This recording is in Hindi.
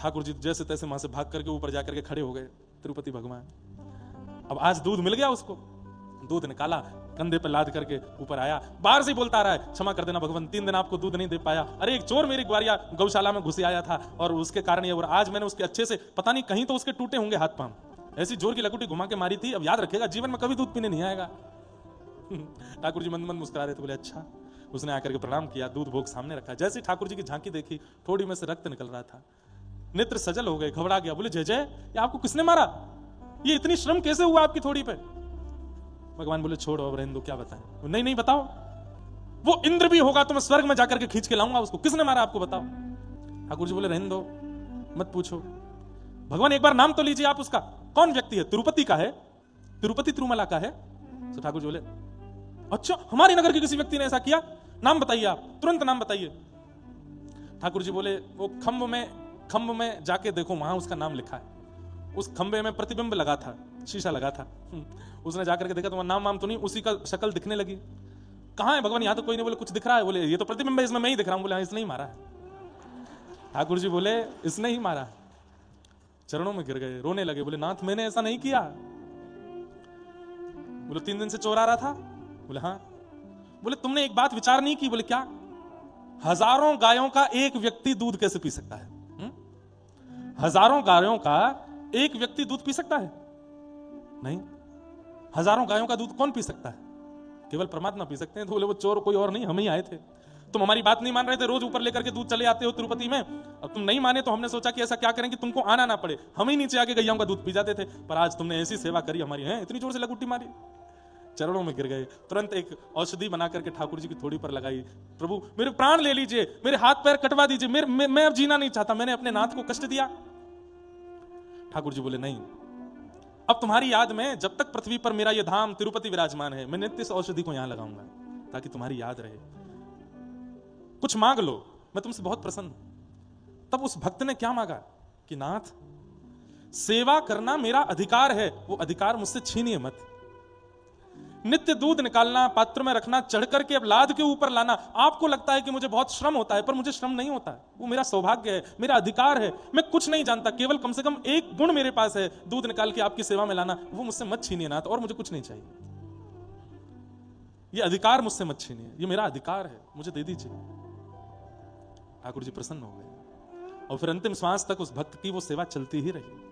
ठाकुर जी जैसे तैसे वहां से भाग करके ऊपर जाकर के खड़े हो गए तिरुपति भगवान। अब आज दूध मिल गया उसको, दूध निकाला, कंधे पर लाद करके ऊपर आया, बाहर से ही बोलता रहा है, क्षमा कर देना भगवान, 3 दिन आपको दूध नहीं दे पाया। अरे एक चोर मेरी ग्वारिया गौशाला में घुस आया था और उसके कारण ये, और आज मैंने उसके अच्छे से, पता नहीं कहीं तो उसके टूटे होंगे हाथ पांव, ऐसी जोर की लकुटी घुमा के मारी थी, अब याद रखेगा, जीवन में कभी दूध पीने नहीं आएगा। ठाकुर जी मंद मंद मुस्कुरा रहे थे, बोले अच्छा। उसने आकर के प्रणाम किया, दूध भोग सामने रखा। जैसे ही ठाकुर जी की झांकी देखी, थोड़ी में से रक्त निकल रहा था, नेत्र सजल हो गए, घबरा गया, बोले जय जय, ये आपको किसने मारा, ये इतनी श्रम कैसे हुआ आपकी थोड़ी पे? भगवान बोले छोड़ो अब रहने दो, क्या बताएं। नहीं नहीं बताओ, वो इंद्र भी होगा तो मैं स्वर्ग में जाकर के खींच के लाऊंगा उसको, किसने मारा आपको बताओ। ठाकुर जी बोले रहने दो, मत पूछो। भगवान एक बार नाम तो लीजिए आप उसका, कौन व्यक्ति है? तिरुपति का है, तिरुपति तिरुमला का है। तो ठाकुर जी बोले अच्छा, हमारे नगर के किसी व्यक्ति ने ऐसा किया, नाम बताइए आप, तुरंत नाम बताइए। ठाकुर जी बोले वो खंभ में जाके देखो, वहां उसका नाम लिखा है। उस खंबे में प्रतिबिंब लगा था, शीशा लगा था। उसने जाकर के देखा तो नाम वाम तो नहीं, उसी का शक्ल दिखने लगी। कहां है भगवान? यहां तो कोई नहीं। बोले कुछ दिख रहा है। बोले ये तो प्रतिबिंब है, इसमें मैं ही दिख रहा हूं। बोले हाँ, इसने ही मारा है। ठाकुर जी बोले इसने ही मारा। चरणों में गिर गए, रोने लगे, बोले नाथ मैंने ऐसा नहीं किया। बोले 3 दिन से चोर आ रहा था। बोले हाँ। बोले तुमने एक बात विचार नहीं की? बोले क्या? हजारों गायों का एक व्यक्ति दूध कैसे पी सकता है? हजारों गायों का एक व्यक्ति दूध पी सकता है? नहीं। हजारों गायों का दूध कौन पी सकता है? केवल परमात्मा पी सकते हैं। तो बोले वो चोर कोई और नहीं, हम ही आए थे। तुम हमारी बात नहीं मान रहे थे, रोज ऊपर लेकर के दूध चले आते हो तिरुपति में। अब तुम नहीं माने तो हमने सोचा कि ऐसा क्या करें कि तुमको आना ना पड़े, हम ही नीचे आके गैयाओं का दूध पी जाते थे। पर आज तुमने ऐसी सेवा करी हमारी, है इतनी जोर से लकुटी मारी। चरणों में गिर गए, तुरंत एक औषधि बना करके ठाकुर जी की थोड़ी पर लगाई। प्रभु मेरे प्राण ले लीजिए, मेरे हाथ पैर कटवा दीजिए, मैं अब जीना नहीं चाहता, मैंने अपने नाथ को कष्ट दिया। ठाकुर जी बोले नहीं, अब तुम्हारी याद में जब तक पृथ्वी पर मेरा यह धाम तिरुपति विराजमान है, मैं नित्य इस औषधि को यहां लगाऊंगा ताकि तुम्हारी याद रहे। कुछ मांग लो, मैं तुमसे बहुत प्रसन्न हूं। तब उस भक्त ने क्या मांगा कि नाथ सेवा करना मेरा अधिकार है, वो अधिकार मुझसे छीनिए मत। नित्य दूध निकालना, पात्र में रखना, चढ़ करके अब लाद के ऊपर लाना, आपको लगता है कि मुझे बहुत श्रम होता है, पर मुझे श्रम नहीं होता है। वो मेरा सौभाग्य है, मेरा अधिकार है। मैं कुछ नहीं जानता, केवल कम से कम एक गुण मेरे पास है, दूध निकाल के आपकी सेवा में लाना। वो मुझसे मत छीनिए नाथ, और मुझे कुछ नहीं चाहिए। ये अधिकार मुझसे मत छीनिए, ये मेरा अधिकार है, मुझे दे दीजिए। ठाकुर जी प्रसन्न हो गए और फिर अंतिम श्वास तक उस भक्त की वो सेवा चलती ही रही।